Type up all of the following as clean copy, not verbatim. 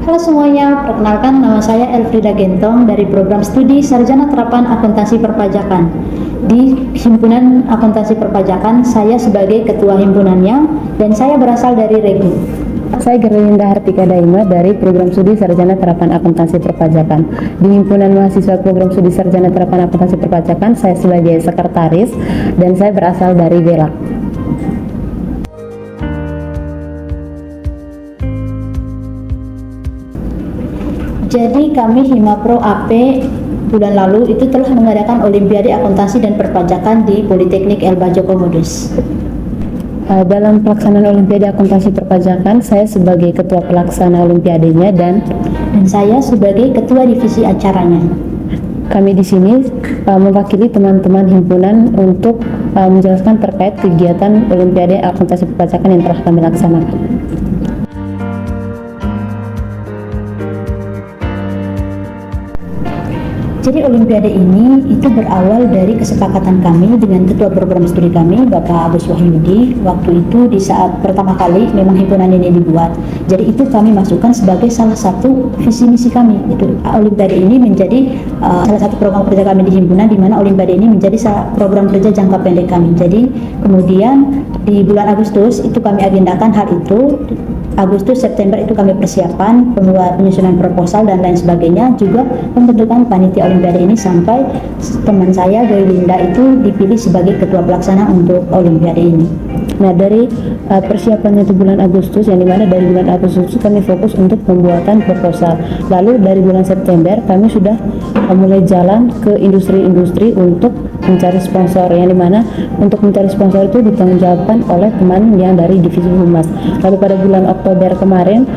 Halo semuanya, perkenalkan nama saya Elfrida Gentong dari program studi Sarjana Terapan Akuntansi Perpajakan. Di Himpunan Akuntansi Perpajakan, saya sebagai ketua himpunannya dan saya berasal dari Regu. Saya Gerlinda Hartika Daima dari program studi Sarjana Terapan Akuntansi Perpajakan. Di Himpunan Mahasiswa Program Studi Sarjana Terapan Akuntansi Perpajakan, saya sebagai sekretaris dan saya berasal dari Belak. Jadi kami Himapro AP bulan lalu itu telah mengadakan Olimpiade Akuntansi dan Perpajakan di Politeknik Elbajo Komodos. Dalam pelaksanaan Olimpiade Akuntansi Perpajakan, saya sebagai ketua pelaksana Olimpiadenya dan saya sebagai ketua divisi acaranya. Kami di sini mewakili teman-teman himpunan untuk menjelaskan terkait kegiatan Olimpiade Akuntansi Perpajakan yang telah kami laksanakan. Jadi Olimpiade ini itu berawal dari kesepakatan kami dengan ketua program studi kami, Bapak Agus Wahyudi. Waktu itu di saat pertama kali memang himpunan ini dibuat. Jadi itu kami masukkan sebagai salah satu visi misi kami. Itu Olimpiade ini menjadi salah satu program kerja kami di himpunan, di mana Olimpiade ini menjadi program kerja jangka pendek kami. Jadi kemudian di bulan Agustus itu kami agendakan hal itu. Agustus, September itu kami persiapan penyusunan proposal dan lain sebagainya, juga pembentukan panitia Olimpiade ini sampai teman saya Gerlinda itu dipilih sebagai ketua pelaksana untuk Olimpiade ini. Nah, dari persiapannya itu bulan Agustus, yang dimana dari bulan Agustus kami fokus untuk pembuatan proposal. Lalu dari bulan September kami sudah mulai jalan ke industri-industri untuk mencari sponsor, yang dimana untuk mencari sponsor itu ditanggungjawabkan oleh teman yang dari divisi humas. Lalu pada bulan Oktober kemarin,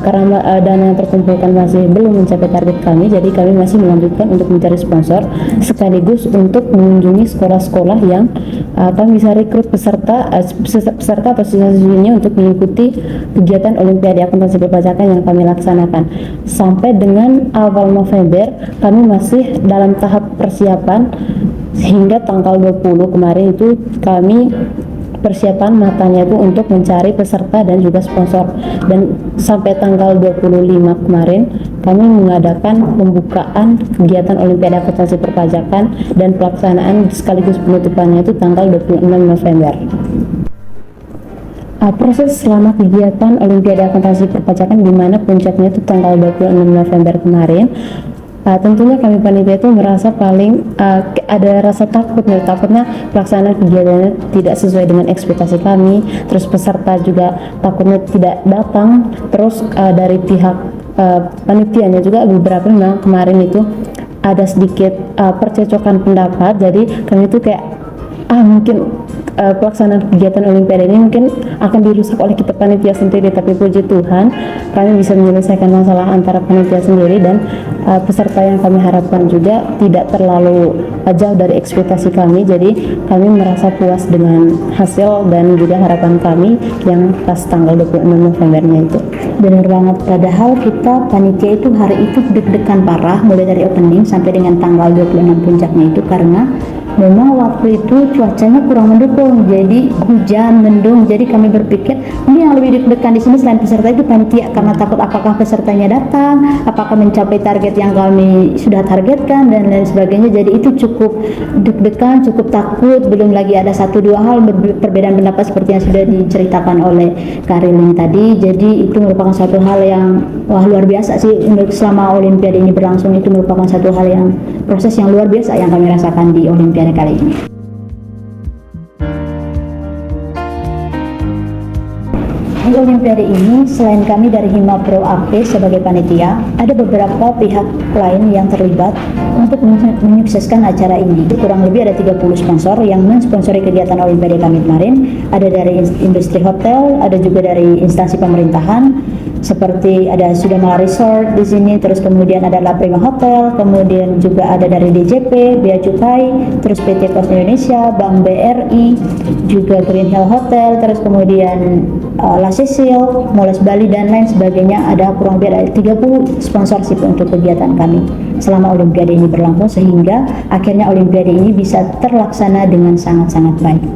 karena dana yang terkumpulkan masih belum mencapai target kami, jadi kami masih melanjutkan untuk mencari sponsor sekaligus untuk mengunjungi sekolah-sekolah yang kami bisa rekrut peserta atau siswa-siswinya untuk mengikuti kegiatan Olimpiade Akuntansi Perpajakan yang kami laksanakan. Sampai dengan awal November kami masih dalam tahap persiapan, hingga tanggal 20 kemarin itu kami persiapan matanya itu untuk mencari peserta dan juga sponsor, dan sampai tanggal 25 kemarin kami mengadakan pembukaan kegiatan Olimpiade Akuntansi Perpajakan dan pelaksanaan sekaligus penutupannya itu tanggal 26 November. Proses selama kegiatan Olimpiade Akuntansi Perpajakan, di mana puncaknya itu tanggal 26 November kemarin, tentunya kami panitia itu merasa paling ada rasa takutnya pelaksanaan kegiatannya tidak sesuai dengan ekspektasi kami, terus peserta juga takutnya tidak datang, terus dari pihak panitianya juga beberapa memang kemarin itu ada sedikit percecokan pendapat. Jadi kami itu kayak mungkin pelaksanaan kegiatan Olimpiade ini mungkin akan dirusak oleh kita panitia sendiri, tapi puji Tuhan kami bisa menyelesaikan masalah antara panitia sendiri dan peserta yang kami harapkan juga tidak terlalu jauh dari ekspektasi kami. Jadi kami merasa puas dengan hasil dan juga harapan kami yang pas tanggal 26 Novembernya itu. Benar banget, padahal kita panitia itu hari itu deg-degan parah mulai dari opening sampai dengan tanggal 26 puncaknya itu, karena memang waktu itu cuacanya kurang mendukung, jadi hujan, mendung. Jadi kami berpikir ini yang lebih deg-degan di sini selain peserta itu panitia, karena takut apakah pesertanya datang, apakah mencapai target yang kami sudah targetkan dan lain sebagainya. Jadi itu cukup deg-degan, cukup takut. Belum lagi ada satu dua hal perbedaan pendapat seperti yang sudah diceritakan oleh Karilin tadi. Jadi itu merupakan satu hal yang luar biasa sih untuk selama Olimpiade ini berlangsung. Itu merupakan satu hal yang proses yang luar biasa yang kami rasakan di Olimpiade kali ini. Di Olimpiade ini, selain kami dari Himapro AP sebagai panitia, ada beberapa pihak lain yang terlibat untuk menyukseskan acara ini. Kurang lebih ada 30 sponsor yang mensponsori kegiatan Olimpiade kami kemarin. Ada dari industri hotel, ada juga dari instansi pemerintahan, seperti ada Sudamala Resort di sini, terus kemudian ada La Prima Hotel, kemudian juga ada dari DJP, Bea Cukai, terus PT Pos Indonesia, Bank BRI, juga Green Hill Hotel, terus kemudian La Cecil, Moles Bali dan lain sebagainya. Ada kurang lebih ada 30 sponsorship untuk kegiatan kami selama Olimpiade ini berlangsung, sehingga akhirnya Olimpiade ini bisa terlaksana dengan sangat-sangat baik.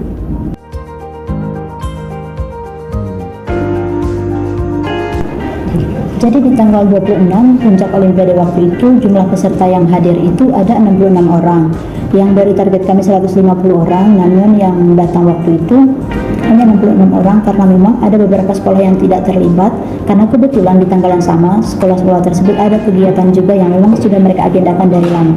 Jadi di tanggal 26 puncak Olimpiade waktu itu jumlah peserta yang hadir itu ada 66 orang. Yang dari target kami 150 orang, namun yang datang waktu itu hanya 66 orang karena memang ada beberapa sekolah yang tidak terlibat karena kebetulan di tanggal yang sama sekolah-sekolah tersebut ada kegiatan juga yang memang sudah mereka agendakan dari lama.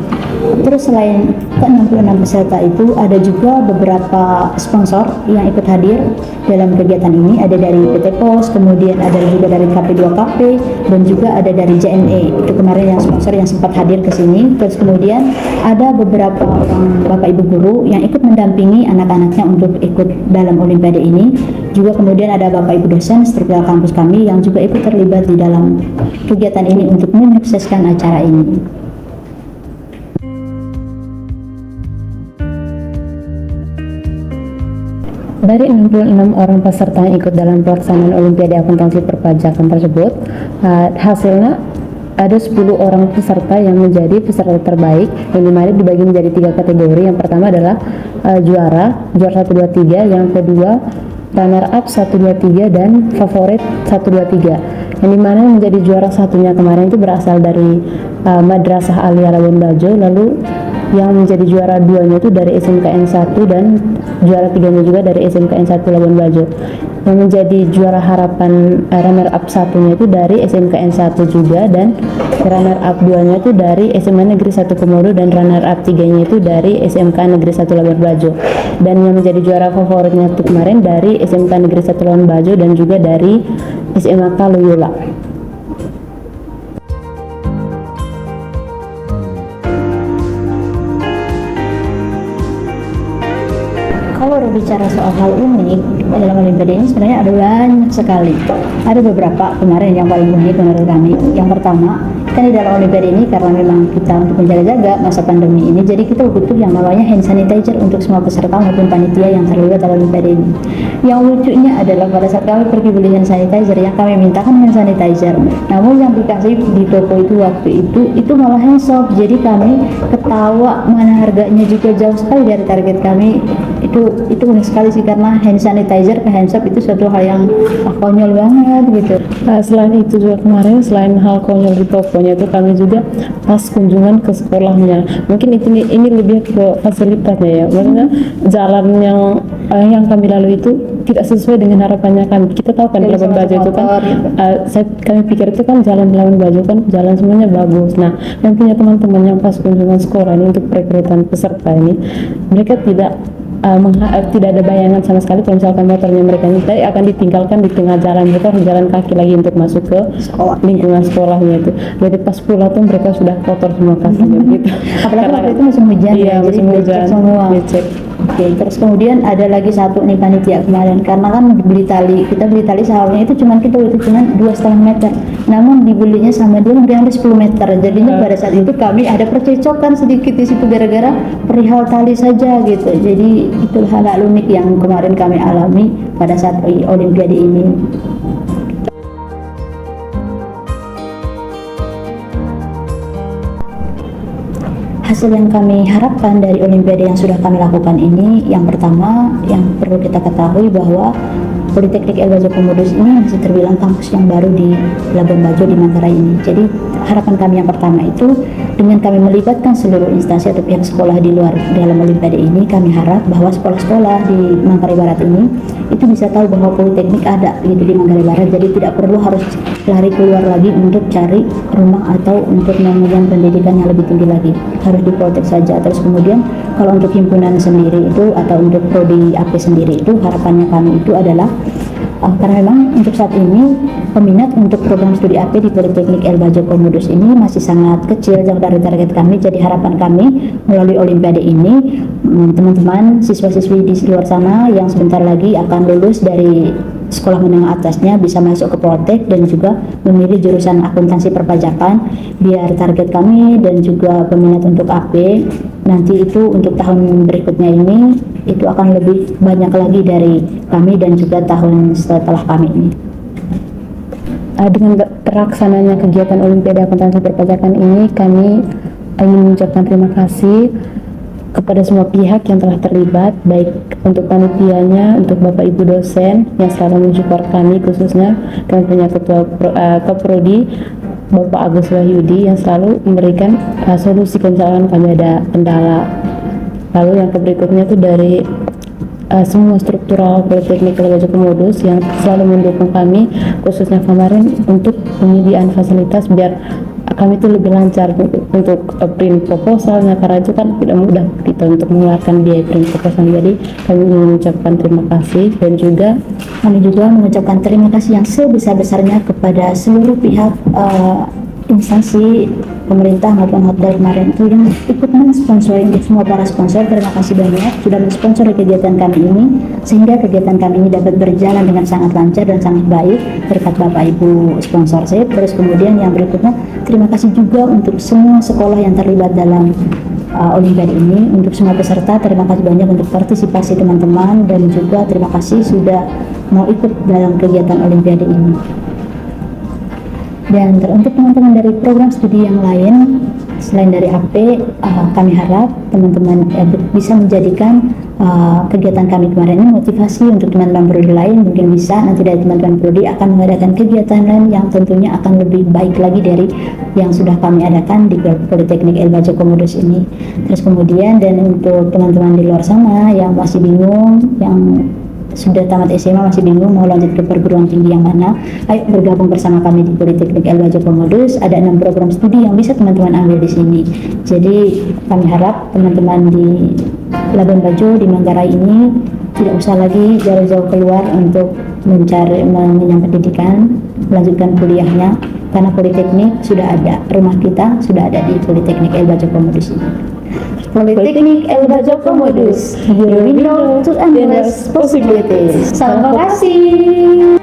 Terus selain ke-66 peserta itu ada juga beberapa sponsor yang ikut hadir dalam kegiatan ini, ada dari PT Pos, kemudian ada juga dari KP2KP dan juga ada dari JNE. Itu kemarin yang sponsor yang sempat hadir ke sini. Terus kemudian ada beberapa orang Bapak Ibu guru yang ikut mendampingi anak-anaknya untuk ikut dalam Olimpiade ini. Juga kemudian ada Bapak Ibu dosen struktural kampus kami yang juga ikut terlibat di dalam kegiatan ini untuk menyukseskan acara ini. Dari 66 orang peserta yang ikut dalam pelaksanaan Olimpiade Akuntansi Perpajakan tersebut, hasilnya ada 10 orang peserta yang menjadi peserta terbaik, yang dimana dibagi menjadi 3 kategori. Yang pertama adalah juara 1, 2, 3, yang kedua runner up 1, 2, 3, dan favorit 1, 2, 3. Yang dimana menjadi juara satunya kemarin itu berasal dari Madrasah Aliyah Labuan Bajo, lalu yang menjadi juara 2-nya itu dari SMKN 1 dan juara 3-nya juga dari SMKN 1 Labuan Bajo. Yang menjadi juara harapan runner up 1-nya itu dari SMKN 1 juga, dan runner up 2-nya itu dari SMA Negeri 1 Komodo, dan runner up 3-nya itu dari SMK Negeri 1 Labuan Bajo. Dan yang menjadi juara favoritnya itu kemarin dari SMK Negeri 1 Labuan Bajo dan juga dari SMA Kaluyula. Kalau berbicara soal hal unik dalam Olimpiade ini sebenarnya ada banyak sekali. Ada beberapa kemarin yang paling unik menurut kami. Yang pertama, kan di dalam Olimpiade ini karena memang kita untuk menjaga-jaga masa pandemi ini, jadi kita butuh yang namanya hand sanitizer untuk semua peserta maupun panitia yang terlibat dalam Olimpiade ini. Yang lucunya adalah pada saat kami pergi beli hand sanitizer, yang kami mintakan hand sanitizer, namun yang dikasih di toko itu waktu itu malah hand soap. Jadi kami ketawa, mana harganya juga jauh sekali dari target kami. Itu unik sekali sih, karena hand sanitizer ke hand soap itu suatu hal yang konyol banget gitu. Selain itu juga kemarin, selain hal konyol di tokonya itu, kami juga pas kunjungan ke sekolahnya, mungkin ini lebih ke fasilitasnya ya, maksudnya jalan yang kami lalui itu tidak sesuai dengan harapannya kami. Kita tahu kan di Labuan Bajo itu kan, kami pikir itu kan jalan di Labuan Bajo kan jalan semuanya bagus. Nah, yang punya teman-teman yang pas kunjungan sekolah ini untuk perekrutan peserta ini, mereka tidak ada bayangan sama sekali kalau misalkan motornya mereka ini tadi akan ditinggalkan di tengah jalan. Mereka harus jalan kaki lagi untuk masuk ke lingkungan sekolahnya itu. Jadi pas pulang tuh mereka sudah kotor semua kakinya gitu. Apalagi waktu itu musim hujan, iya, ya, jadi hujan semua. becek. Oke, terus kemudian ada lagi satu nih panitia kemarin, karena kan kita beli tali sahamnya itu cuma 2,5 meter, namun dibelinya sama dia lebih dari 10 meter. Jadinya pada saat itu kami ada percecokan sedikit di situ gara-gara perihal tali saja gitu. Jadi itu hal unik yang kemarin kami alami pada saat Olimpiade ini. Hasil yang kami harapkan dari Olimpiade yang sudah kami lakukan ini, yang pertama yang perlu kita ketahui bahwa Politeknik El-Bajo Komodos ini masih terbilang kampus yang baru di Labuan Bajo di Manggarai ini. Jadi harapan kami yang pertama itu dengan kami melibatkan seluruh instansi atau pihak sekolah di luar dalam Olimpiade ini, kami harap bahwa sekolah-sekolah di Manggarai Barat ini itu bisa tahu bahwa Politeknik ada gitu di Manggarai Barat. Jadi tidak perlu harus lari keluar lagi untuk cari rumah atau untuk mengenyam pendidikan yang lebih tinggi lagi, harus di Politek saja. Terus kemudian kalau untuk himpunan sendiri itu atau untuk prodi AP sendiri itu, harapannya kami itu adalah karena memang untuk saat ini peminat untuk program studi AP di Politeknik El-Bajo Komodos ini masih sangat kecil jauh dari target kami. Jadi harapan kami melalui Olimpiade ini, teman-teman siswa-siswi di luar sana yang sebentar lagi akan lulus dari sekolah menengah atasnya bisa masuk ke Poltek dan juga memilih jurusan akuntansi perpajakan, biar target kami dan juga peminat untuk AP nanti itu untuk tahun berikutnya ini itu akan lebih banyak lagi dari kami dan juga tahun setelah kami ini. Dengan terlaksananya kegiatan Olimpiade Akuntansi Perpajakan ini, kami ingin mengucapkan terima kasih kepada semua pihak yang telah terlibat, baik untuk panitianya, untuk Bapak Ibu dosen yang selalu mensupport kami, khususnya kami punya Keprodi Bapak Agus Wahyudi yang selalu memberikan solusi kalau misalkan kami ada kendala. Lalu yang berikutnya itu dari semua struktural Politeknik El Bajo Komodos yang selalu mendukung kami, khususnya kemarin untuk penyediaan fasilitas biar kami itu lebih lancar untuk print proposalnya, karena itu kan tidak mudah kita untuk mengeluarkan biaya print proposal. Jadi kami ingin mengucapkan terima kasih, dan juga Kami juga mengucapkan terima kasih yang sebesar-besarnya kepada seluruh pihak instansi pemerintah maupun hotel kemarin itu yang ikut mensponsori. Untuk semua para sponsor, terima kasih banyak sudah mensponsori kegiatan kami ini, sehingga kegiatan kami ini dapat berjalan dengan sangat lancar dan sangat baik berkat Bapak Ibu sponsorship. Terus kemudian yang berikutnya, terima kasih juga untuk semua sekolah yang terlibat dalam Olimpiade ini. Untuk semua peserta, terima kasih banyak untuk partisipasi teman-teman, dan juga terima kasih sudah mau ikut dalam kegiatan Olimpiade ini. Dan untuk teman-teman dari program studi yang lain selain dari AP, kami harap teman-teman bisa menjadikan kegiatan kami kemarin ini motivasi untuk teman-teman prodi lain. Mungkin bisa nanti dari teman-teman prodi akan mengadakan kegiatan lain yang tentunya akan lebih baik lagi dari yang sudah kami adakan di Politeknik El Bajo Komodos ini. Terus kemudian, dan untuk teman-teman di luar sana yang masih bingung, yang sudah tamat SMA masih bingung mau lanjut ke perguruan tinggi yang mana, ayo bergabung bersama kami di Politeknik El Bajo Komodos. Ada 6 program studi yang bisa teman-teman ambil di sini. Jadi kami harap teman-teman di Labuan Bajo, di Manggarai ini tidak usah lagi jauh-jauh keluar untuk mencari mengenyam pendidikan, melanjutkan kuliahnya, karena Politeknik sudah ada, rumah kita sudah ada di Politeknik El Bajo Komodos ini. Politeknik El Bajo Komodos, your window to endless possibilities. Terima kasih.